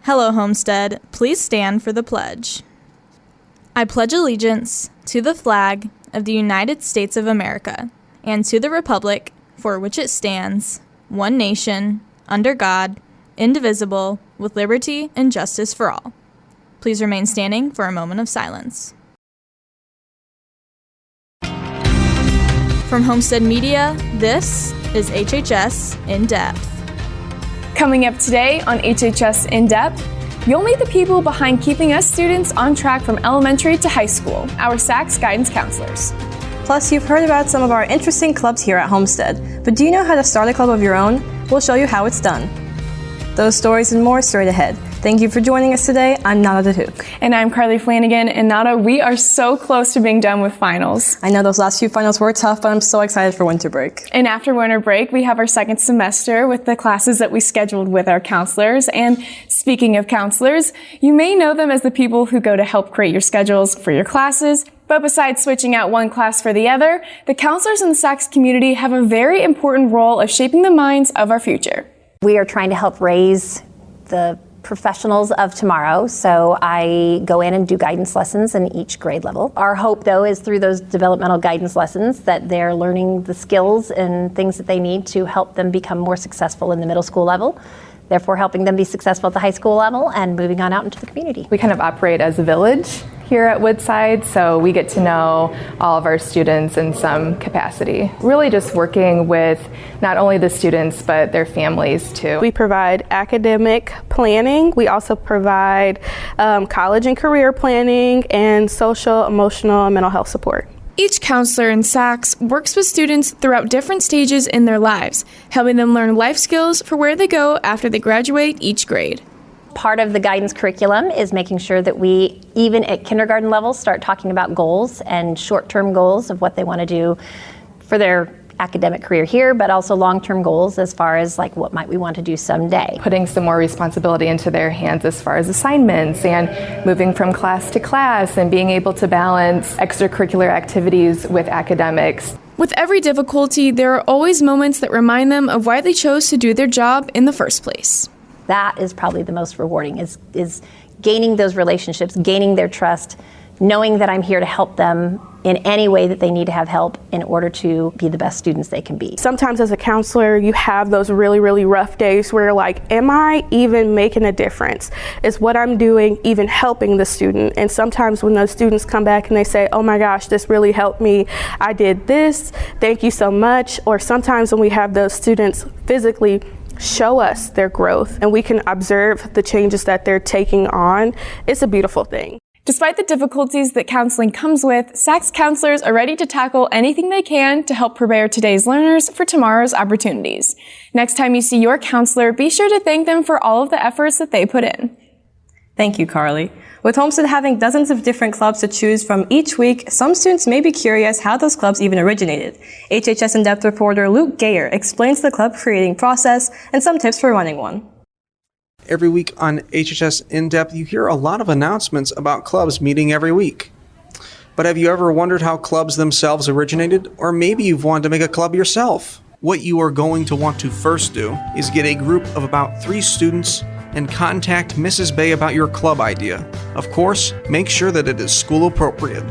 Hello, Homestead. Please stand for the pledge. I pledge allegiance to the flag of the United States of America and to the republic for which it stands, one nation, under God, indivisible, with liberty and justice for all. Please remain standing for a moment of silence. From Homestead Media, this is HHS In Depth. Coming up today on HHS In Depth, you'll meet the people behind keeping us students on track from elementary to high school, our SACS guidance counselors. Plus, you've heard about some of our interesting clubs here at Homestead, but do you know how to start a club of your own? We'll show you how it's done. Those stories and more straight ahead. Thank you for joining us today. I'm Nada DeHook. And I'm Carly Flanagan. And Nada, we are so close to being done with finals. I know those last few finals were tough, but I'm so excited for winter break. And after winter break, we have our second semester with the classes that we scheduled with our counselors. And speaking of counselors, you may know them as the people who go to help create your schedules for your classes. But besides switching out one class for the other, the counselors in the SACS community have a very important role of shaping the minds of our future. We are trying to help raise the professionals of tomorrow, so I go in and do guidance lessons in each grade level. Our hope, though, is through those developmental guidance lessons that they're learning the skills and things that they need to help them become more successful in the middle school level, therefore helping them be successful at the high school level and moving on out into the community. We kind of operate as a village here at Woodside, so we get to know all of our students in some capacity. Really just working with not only the students, but their families too. We provide academic planning. We also provide college and career planning and social, emotional, and mental health support. Each counselor in SACS works with students throughout different stages in their lives, helping them learn life skills for where they go after they graduate each grade. Part of the guidance curriculum is making sure that we, even at kindergarten level, start talking about goals and short-term goals of what they want to do for their academic career here, but also long-term goals as far as like what might we want to do someday. Putting some more responsibility into their hands as far as assignments and moving from class to class and being able to balance extracurricular activities with academics. With every difficulty, there are always moments that remind them of why they chose to do their job in the first place. That is probably the most rewarding, is gaining those relationships, gaining their trust, knowing that I'm here to help them in any way that they need to have help in order to be the best students they can be. Sometimes as a counselor, you have those really, really rough days where you're like, am I even making a difference? Is what I'm doing even helping the student? And sometimes when those students come back and they say, oh my gosh, this really helped me. I did this. Thank you so much. Or sometimes when we have those students physically show us their growth and we can observe the changes that they're taking on, it's a beautiful thing. Despite the difficulties that counseling comes with, SACS counselors are ready to tackle anything they can to help prepare today's learners for tomorrow's opportunities. Next time you see your counselor, be sure to thank them for all of the efforts that they put in. Thank you, Carly. With Homestead having dozens of different clubs to choose from each week, some students may be curious how those clubs even originated. HHS In-Depth reporter Luke Gayer explains the club creating process and some tips for running one. Every week on HHS In-Depth, you hear a lot of announcements about clubs meeting every week. But have you ever wondered how clubs themselves originated? Or maybe you've wanted to make a club yourself? What you are going to want to first do is get a group of about 3 students and contact Mrs. Bay about your club idea. Of course, make sure that it is school appropriate.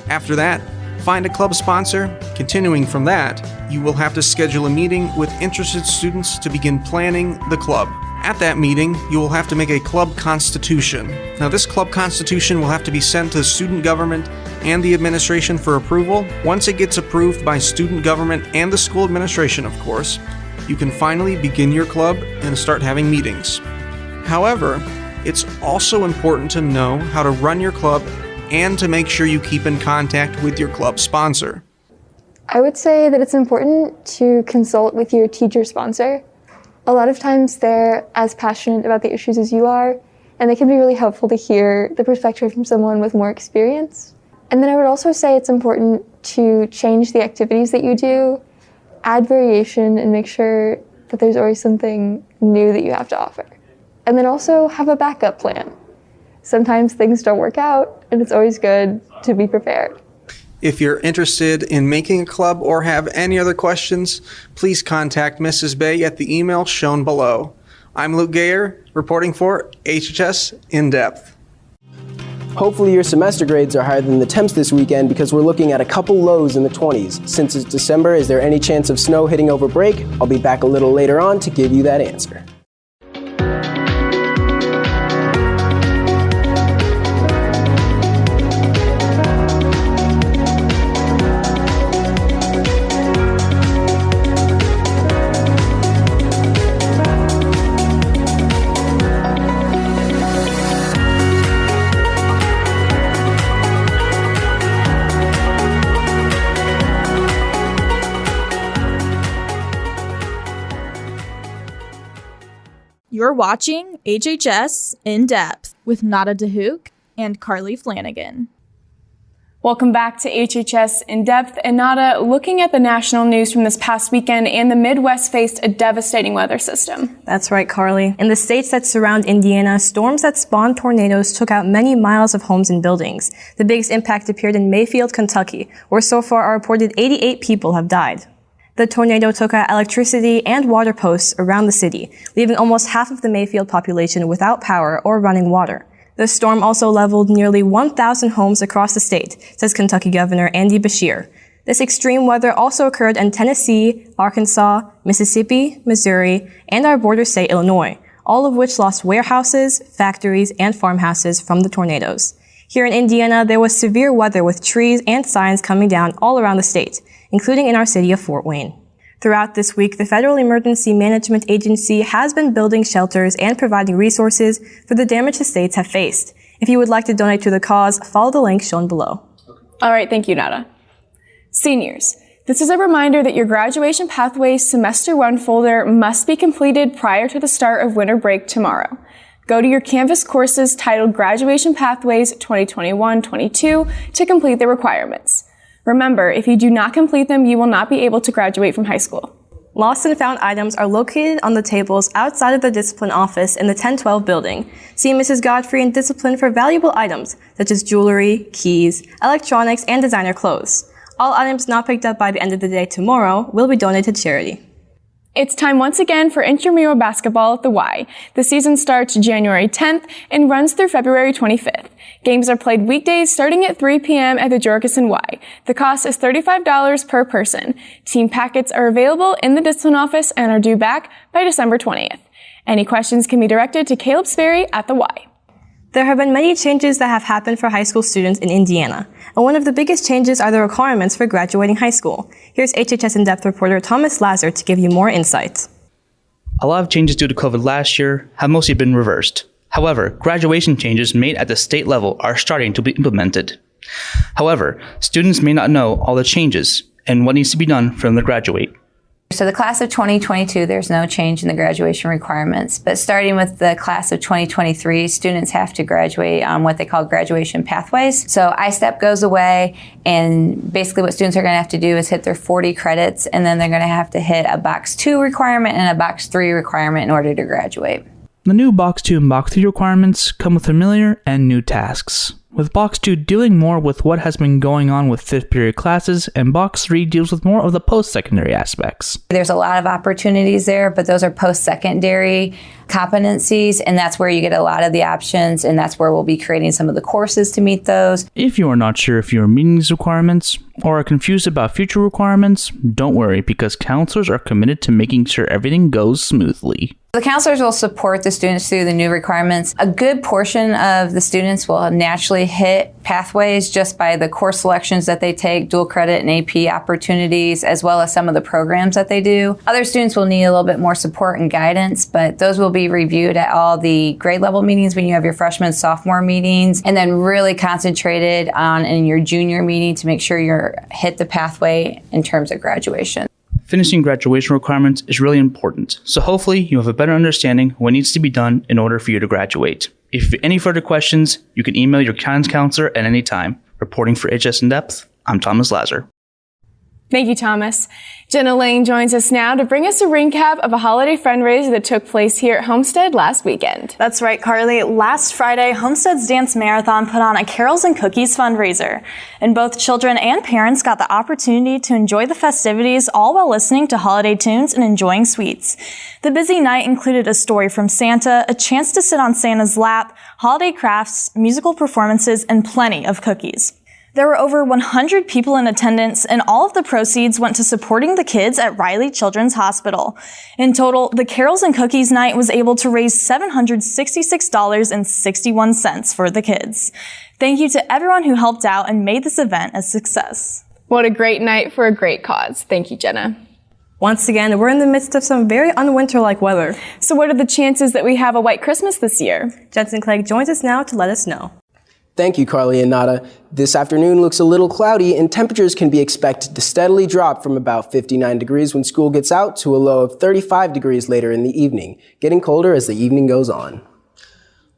After that, find a club sponsor. Continuing from that, you will have to schedule a meeting with interested students to begin planning the club. At that meeting, you will have to make a club constitution. Now, this club constitution will have to be sent to student government and the administration for approval. Once it gets approved by student government and the school administration, of course, you can finally begin your club and start having meetings. However, it's also important to know how to run your club and to make sure you keep in contact with your club sponsor. I would say that it's important to consult with your teacher sponsor. A lot of times they're as passionate about the issues as you are, and they can be really helpful to hear the perspective from someone with more experience. And then I would also say it's important to change the activities that you do, add variation, and make sure that there's always something new that you have to offer. And then also have a backup plan. Sometimes things don't work out, and it's always good to be prepared. If you're interested in making a club or have any other questions, please contact Mrs. Bay at the email shown below. I'm Luke Gayer, reporting for HHS In Depth. Hopefully your semester grades are higher than the temps this weekend because we're looking at a couple lows in the 20s. Since it's December, is there any chance of snow hitting over break? I'll be back a little later on to give you that answer. You're watching HHS In Depth with Nada DeHook and Carly Flanagan. Welcome back to HHS In Depth. And Nada, looking at the national news from this past weekend, and the Midwest faced a devastating weather system. That's right, Carly. In the states that surround Indiana, storms that spawned tornadoes took out many miles of homes and buildings. The biggest impact appeared in Mayfield, Kentucky, where so far a reported 88 people have died. The tornado took out electricity and water posts around the city, leaving almost half of the Mayfield population without power or running water. The storm also leveled nearly 1,000 homes across the state, says Kentucky Governor Andy Beshear. This extreme weather also occurred in Tennessee, Arkansas, Mississippi, Missouri, and our border state, Illinois, all of which lost warehouses, factories, and farmhouses from the tornadoes. Here in Indiana, there was severe weather with trees and signs coming down all around the state, including in our city of Fort Wayne. Throughout this week, the Federal Emergency Management Agency has been building shelters and providing resources for the damage the states have faced. If you would like to donate to the cause, follow the link shown below. All right, thank you, Nada. Seniors, this is a reminder that your Graduation Pathways Semester 1 folder must be completed prior to the start of winter break tomorrow. Go to your Canvas courses titled Graduation Pathways 2021-22 to complete the requirements. Remember, if you do not complete them, you will not be able to graduate from high school. Lost and found items are located on the tables outside of the discipline office in the 1012 building. See Mrs. Godfrey in discipline for valuable items such as jewelry, keys, electronics, and designer clothes. All items not picked up by the end of the day tomorrow will be donated to charity. It's time once again for intramural basketball at the Y. The season starts January 10th and runs through February 25th. Games are played weekdays starting at 3 p.m. at the Jorgensen Y. The cost is $35 per person. Team packets are available in the discipline office and are due back by December 20th. Any questions can be directed to Caleb Sperry at the Y. There have been many changes that have happened for high school students in Indiana, and one of the biggest changes are the requirements for graduating high school. Here's HHS In-Depth reporter Thomas Lazar to give you more insights. A lot of changes due to COVID last year have mostly been reversed. However, graduation changes made at the state level are starting to be implemented. However, students may not know all the changes and what needs to be done for them to graduate. So the class of 2022, there's no change in the graduation requirements, but starting with the class of 2023, students have to graduate on what they call graduation pathways. So I-STEP goes away, and basically what students are going to have to do is hit their 40 credits, and then they're going to have to hit a Box 2 requirement and a Box 3 requirement in order to graduate. The new Box 2 and Box 3 requirements come with familiar and new tasks, with Box 2 dealing more with what has been going on with 5th period classes, and Box 3 deals with more of the post-secondary aspects. There's a lot of opportunities there, but those are post-secondary competencies, and that's where you get a lot of the options, and that's where we'll be creating some of the courses to meet those. If you are not sure if you are meeting these requirements, or are confused about future requirements, don't worry, because counselors are committed to making sure everything goes smoothly. The counselors will support the students through the new requirements. A good portion of the students will naturally hit pathways just by the course selections that they take, dual credit and AP opportunities, as well as some of the programs that they do. Other students will need a little bit more support and guidance, but those will be reviewed at all the grade level meetings when you have your freshman, sophomore meetings, and then really concentrated on in your junior meeting to make sure you're hit the pathway in terms of graduation. Finishing graduation requirements is really important, so hopefully you have a better understanding what needs to be done in order for you to graduate. If you have any further questions, you can email your guidance counselor at any time. Reporting for HHS In Depth, I'm Thomas Lazar. Thank you, Thomas. Jenna Lane joins us now to bring us a recap of a holiday fundraiser that took place here at Homestead last weekend. That's right, Carly. Last Friday, Homestead's Dance Marathon put on a Carols and Cookies fundraiser, and both children and parents got the opportunity to enjoy the festivities, all while listening to holiday tunes and enjoying sweets. The busy night included a story from Santa, a chance to sit on Santa's lap, holiday crafts, musical performances, and plenty of cookies. There were over 100 people in attendance, and all of the proceeds went to supporting the kids at Riley Children's Hospital. In total, the Carols and Cookies night was able to raise $766.61 for the kids. Thank you to everyone who helped out and made this event a success. What a great night for a great cause. Thank you, Jenna. Once again, we're in the midst of some very unwinter-like weather. So what are the chances that we have a white Christmas this year? Jensen Clegg joins us now to let us know. Thank you, Carly and Nada. This afternoon looks a little cloudy, and temperatures can be expected to steadily drop from about 59 degrees when school gets out to a low of 35 degrees later in the evening, getting colder as the evening goes on.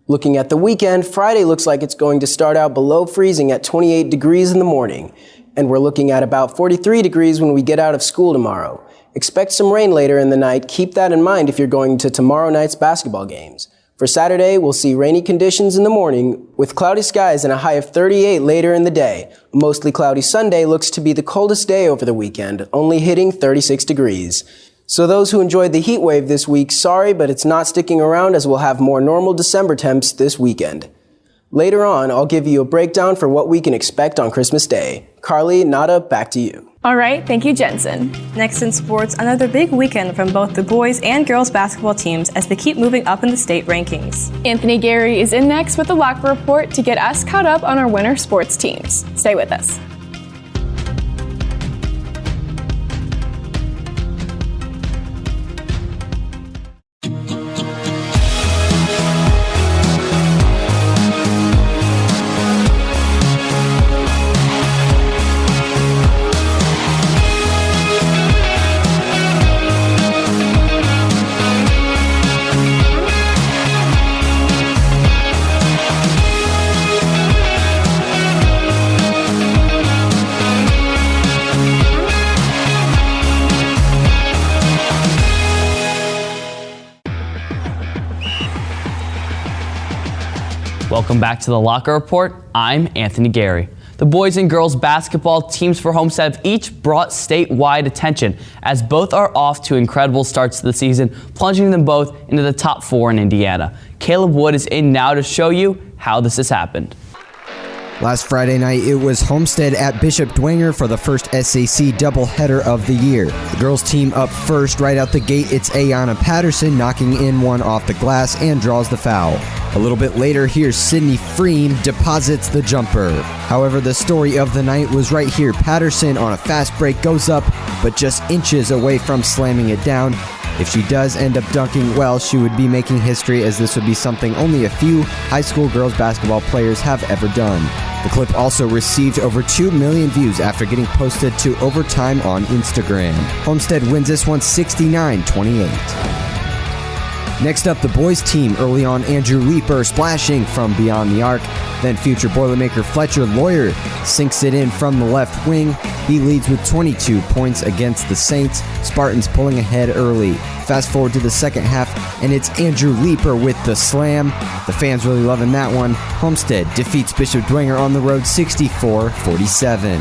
Looking at the weekend, Friday looks like it's going to start out below freezing at 28 degrees in the morning, and we're looking at about 43 degrees when we get out of school tomorrow. Expect some rain later in the night. Keep that in mind if you're going to tomorrow night's basketball games. For Saturday, we'll see rainy conditions in the morning with cloudy skies and a high of 38 later in the day. A mostly cloudy Sunday looks to be the coldest day over the weekend, only hitting 36 degrees. So those who enjoyed the heat wave this week, sorry, but it's not sticking around as we'll have more normal December temps this weekend. Later on, I'll give you a breakdown for what we can expect on Christmas Day. Carly, Nada, back to you. All right, thank you, Jensen. Next in sports, another big weekend from both the boys and girls basketball teams as they keep moving up in the state rankings. Anthony Gary is in next with the locker report to get us caught up on our winter sports teams. Stay with us. Welcome back to the Locker Report. I'm Anthony Gary. The boys and girls basketball teams for Homestead have each brought statewide attention as both are off to incredible starts to the season, plunging them both into the top 4 in Indiana. Caleb Wood is in now to show you how this has happened. Last Friday night, it was Homestead at Bishop Dwenger for the first SAC doubleheader of the year. The girls' team up first right out the gate. It's Ayana Patterson knocking in one off the glass and draws the foul. A little bit later, here's Sydney Freem deposits the jumper. However, the story of the night was right here. Patterson on a fast break goes up, but just inches away from slamming it down. If she does end up dunking, well, she would be making history, as this would be something only a few high school girls basketball players have ever done. The clip also received over 2 million views after getting posted to Overtime on Instagram. Homestead wins this one 69-28. Next up, the boys team. Early on, Andrew Leeper splashing from beyond the arc. Then future Boilermaker Fletcher Lawyer sinks it in from the left wing. He leads with 22 points against the Saints. Spartans pulling ahead early. Fast forward to the second half, and it's Andrew Leeper with the slam. The fans really loving that one. Homestead defeats Bishop Dwenger on the road 64-47.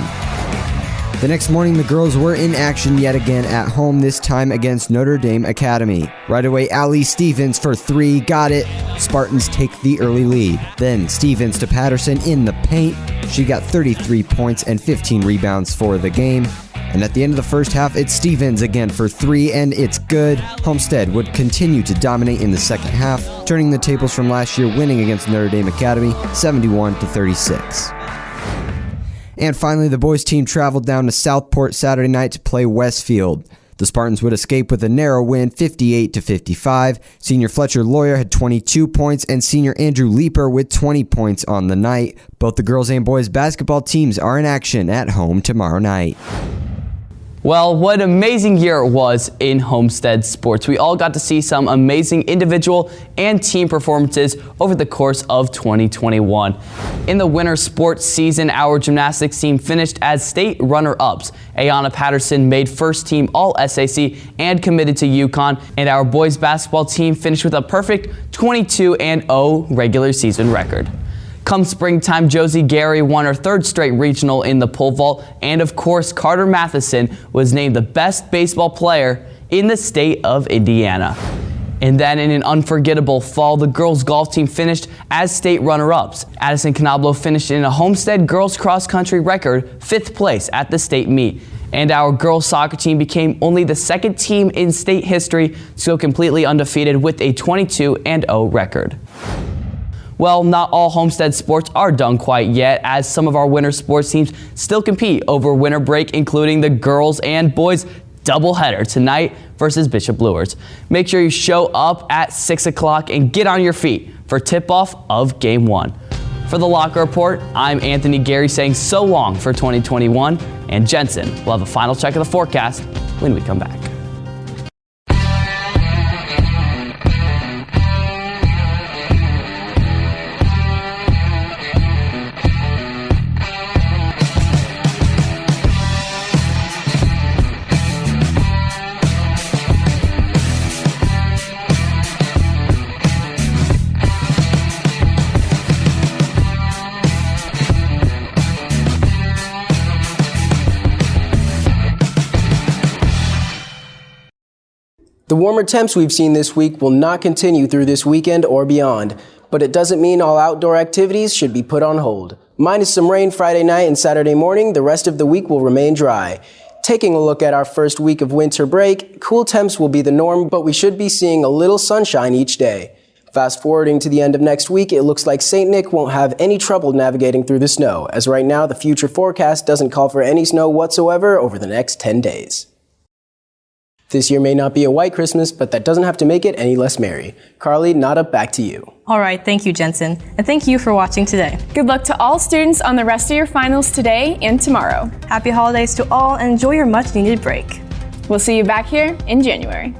The next morning, the girls were in action yet again at home, this time against Notre Dame Academy. Right away, Allie Stevens for 3, got it. Spartans take the early lead. Then Stevens to Patterson in the paint. She got 33 points and 15 rebounds for the game. And at the end of the first half, it's Stevens again for 3, and it's good. Homestead would continue to dominate in the second half, turning the tables from last year, winning against Notre Dame Academy 71-36. And finally, the boys team traveled down to Southport Saturday night to play Westfield. The Spartans would escape with a narrow win, 58-55. Senior Fletcher Lawyer had 22 points, and senior Andrew Leeper with 20 points on the night. Both the girls and boys basketball teams are in action at home tomorrow night. Well, what an amazing year it was in Homestead sports. We all got to see some amazing individual and team performances over the course of 2021. In the winter sports season, our gymnastics team finished as state runner-ups. Ayanna Patterson made first team All-SAC and committed to UConn, and our boys basketball team finished with a perfect 22-0 regular season record. Come springtime, Josie Gary won her third straight regional in the pole vault, and of course, Carter Matheson was named the best baseball player in the state of Indiana. And then in an unforgettable fall, the girls golf team finished as state runner-ups. Addison Canablo finished in a Homestead girls cross-country record 5th place at the state meet. And our girls soccer team became only the second team in state history to go completely undefeated with a 22-0 record. Well, not all Homestead sports are done quite yet, as some of our winter sports teams still compete over winter break, including the girls and boys doubleheader tonight versus Bishop Luers. Make sure you show up at 6 o'clock and get on your feet for tip-off of Game 1. For the Locker Report, I'm Anthony Gary saying so long for 2021, and Jensen will have a final check of the forecast when we come back. The warmer temps we've seen this week will not continue through this weekend or beyond, but it doesn't mean all outdoor activities should be put on hold. Minus some rain Friday night and Saturday morning, the rest of the week will remain dry. Taking a look at our first week of winter break, cool temps will be the norm, but we should be seeing a little sunshine each day. Fast forwarding to the end of next week, it looks like St. Nick won't have any trouble navigating through the snow, as right now the future forecast doesn't call for any snow whatsoever over the next 10 days. This year may not be a white Christmas, but that doesn't have to make it any less merry. Carly, Nada, back to you. All right, thank you, Jensen. And thank you for watching today. Good luck to all students on the rest of your finals today and tomorrow. Happy holidays to all and enjoy your much needed break. We'll see you back here in January.